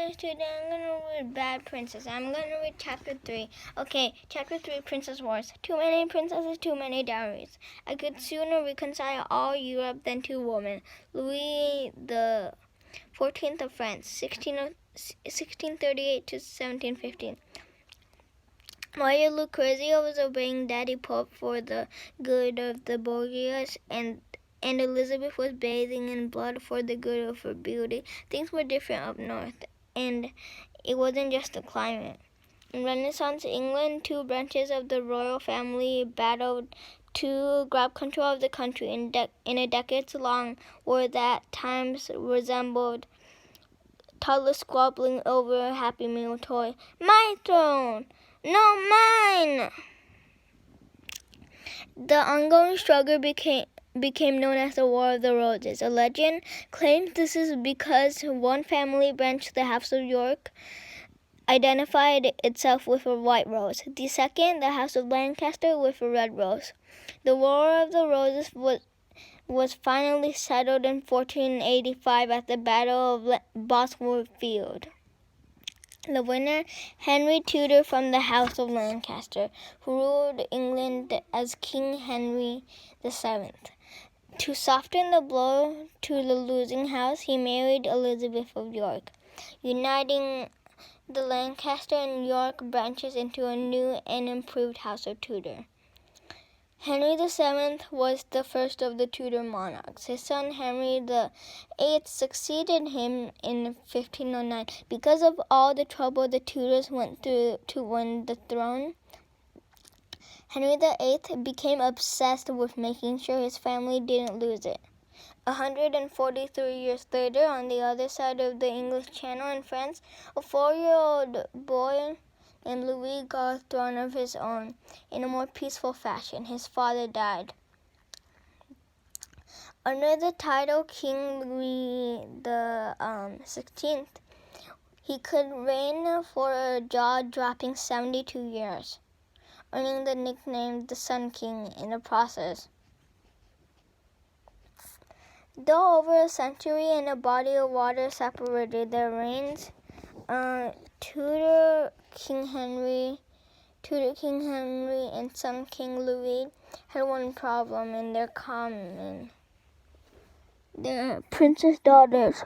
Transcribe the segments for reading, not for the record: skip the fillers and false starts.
guys, today I'm going to read Bad Princess. I'm going to read chapter 3. Okay, chapter 3, Princess Wars. Too many princesses, too many dowries. I could sooner reconcile all Europe than two women. Louis the 14th of France, 1638 to 1715. Maria Lucrezia was obeying Daddy Pope for the good of the Borgias, and Elizabeth was bathing in blood for the good of her beauty. Things were different up north, and it wasn't just the climate. In Renaissance England, two branches of the royal family battled to grab control of the country in a decades-long war that at times resembled toddlers squabbling over a Happy Meal toy. My throne! No, mine! The ongoing struggle became known as the War of the Roses. A legend claims this is because one family branch, the House of York, identified itself with a white rose. The second, the House of Lancaster, with a red rose. The War of the Roses was finally settled in 1485 at the Battle of Bosworth Field. The winner, Henry Tudor from the House of Lancaster, who ruled England as King Henry VII. To soften the blow to the losing house, he married Elizabeth of York, uniting the Lancaster and York branches into a new and improved House of Tudor. Henry VII was the first of the Tudor monarchs. His son Henry VIII succeeded him in 1509. Because of all the trouble the Tudors went through to win the throne, Henry VIII became obsessed with making sure his family didn't lose it. 143 years later, on the other side of the English Channel in France, a 4-year-old boy named Louis got a throne of his own in a more peaceful fashion. His father died. Under the title King Louis the 16th, he could reign for a jaw-dropping 72 years, earning the nickname the Sun King in the process. Though over a century and a body of water separated their reigns, Tudor King Henry and Sun King Louis had one problem in their common. Their princess daughters.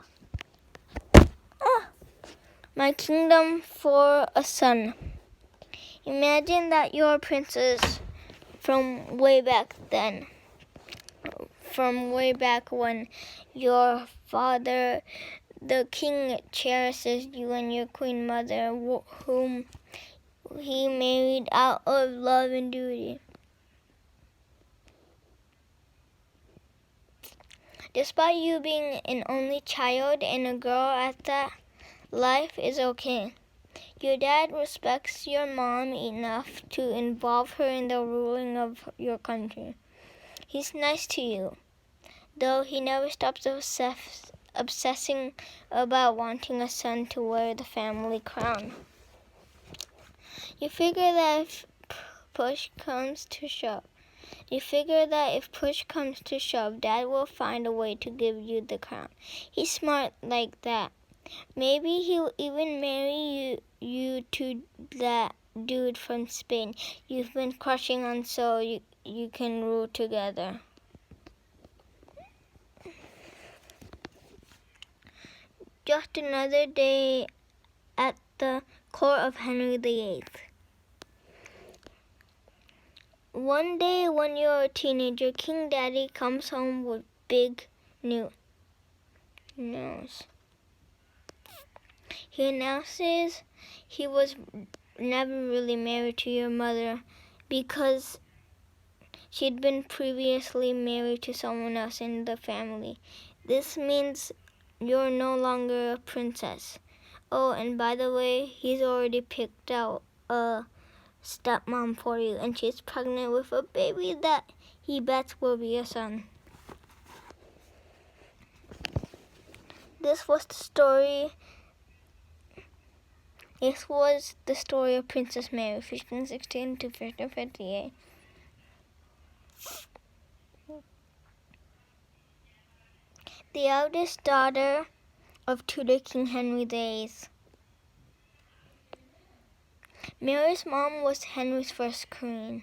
My kingdom for a son. Imagine that you're a princess from way back then. From way back when your father, the king, cherishes you and your queen mother, whom he married out of love and duty. Despite you being an only child and a girl at that, life is okay. Your dad respects your mom enough to involve her in the ruling of your country. He's nice to you, though he never stops obsessing about wanting a son to wear the family crown. You figure that if push comes to shove, Dad will find a way to give you the crown. He's smart like that. Maybe he'll even marry you to that dude from Spain you've been crushing on so you can rule together. Just another day at the court of Henry VIII. One day when you're a teenager, King Daddy comes home with big news. He announces he was never really married to your mother because she'd been previously married to someone else in the family. This means you're no longer a princess. Oh, and by the way, he's already picked out a stepmom for you, and she's pregnant with a baby that he bets will be a son. This was the story of Princess Mary, 1516 to 1558. The eldest daughter of Tudor King Henry VIII. Mary's mom was Henry's first queen,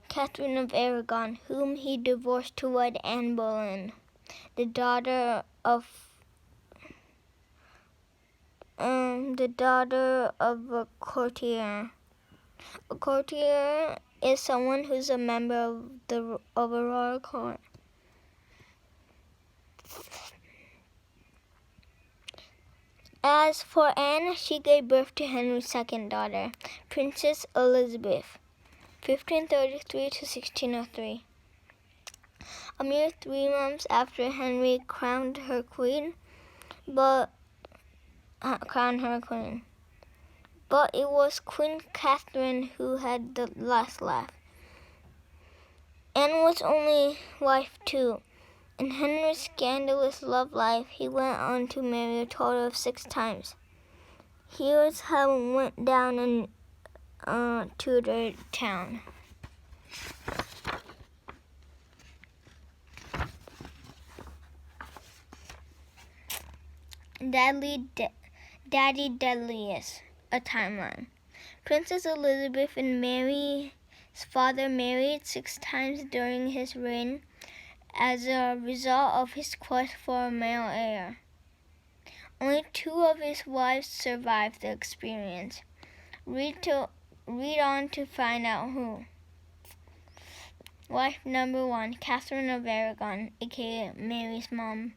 Catherine of Aragon, whom he divorced to wed Anne Boleyn, the daughter of a courtier. A courtier is someone who's a member of a royal court. As for Anne, she gave birth to Henry's second daughter, Princess Elizabeth, 1533 to 1603. A mere 3 months after Henry crowned her queen, but it was Queen Catherine who had the last laugh. Anne was only wife too. In Henry's scandalous love life, he went on to marry a total of 6 times. Here's how it went down in Tudor town. Daddy Deadliest, a timeline. Princess Elizabeth and Mary's father married 6 times during his reign as a result of his quest for a male heir. Only 2 of his wives survived the experience. Read on to find out who. Wife number 1, Catherine of Aragon, aka Mary's mom,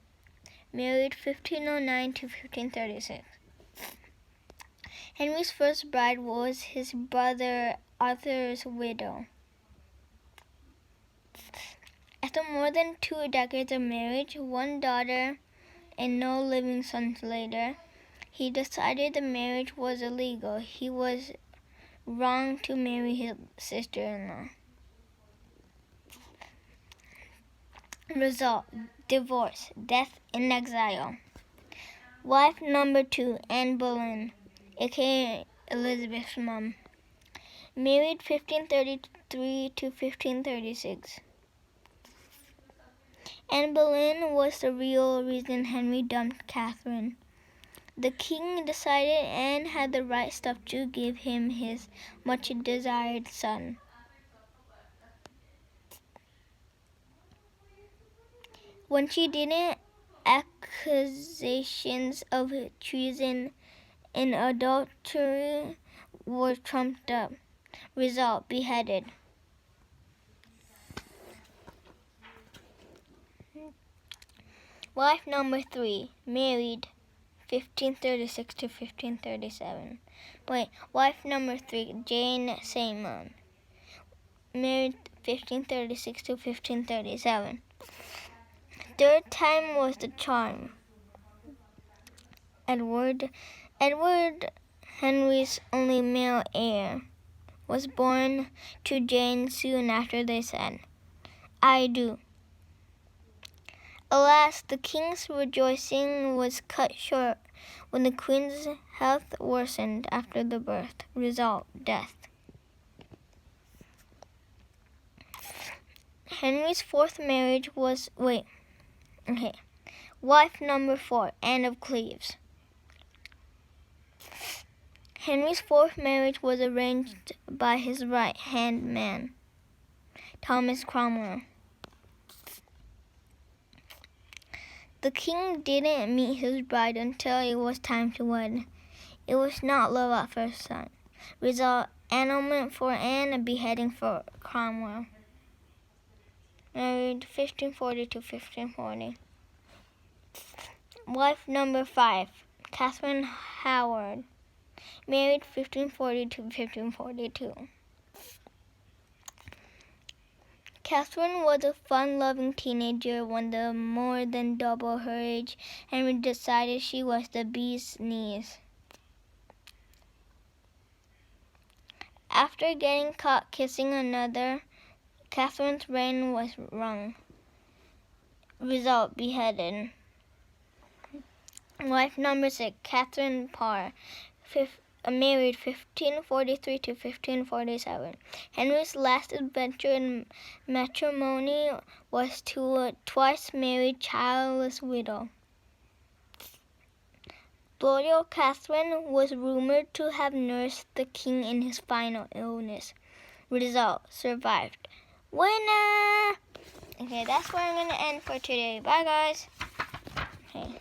married 1509 to 1536. Henry's first bride was his brother Arthur's widow. After more than 2 decades of marriage, 1 daughter, and no living sons later, he decided the marriage was illegal. He was wrong to marry his sister-in-law. Result: divorce, death, and exile. Wife number 2, Anne Boleyn, aka Elizabeth's mom, married 1533 to 1536. Anne Boleyn was the real reason Henry dumped Catherine. The king decided Anne had the right stuff to give him his much-desired son. When she didn't, accusations of treason and adultery were trumped up. Result: beheaded. Wife number 3, married 1536 to 1537. Wife number 3, Jane Seymour, married 1536 to 1537. 3rd time was the charm. Edward, Henry's only male heir, was born to Jane soon after they said, "I do." Alas, the king's rejoicing was cut short when the queen's health worsened after the birth. Result: death. Henry's 4th marriage was... Wife number 4, Anne of Cleves. Henry's 4th marriage was arranged by his right-hand man, Thomas Cromwell. The king didn't meet his bride until it was time to wed. It was not love at first sight. Result: annulment for Anne and beheading for Cromwell. Married 1540 to 1540. Wife number 5, Catherine Howard, married 1540 to 1542. Catherine was a fun-loving teenager when the more than double her age Henry decided she was the bee's knees. After getting caught kissing another, Catherine's reign was rung. Result: beheaded. Wife number 6, Catherine Parr, married 1543 to 1547. Henry's last adventure in matrimony was to a twice married childless widow. Royal Catherine was rumored to have nursed the king in his final illness. Result: survived. Winner! Okay, that's where I'm going to end for today. Bye, guys. Okay.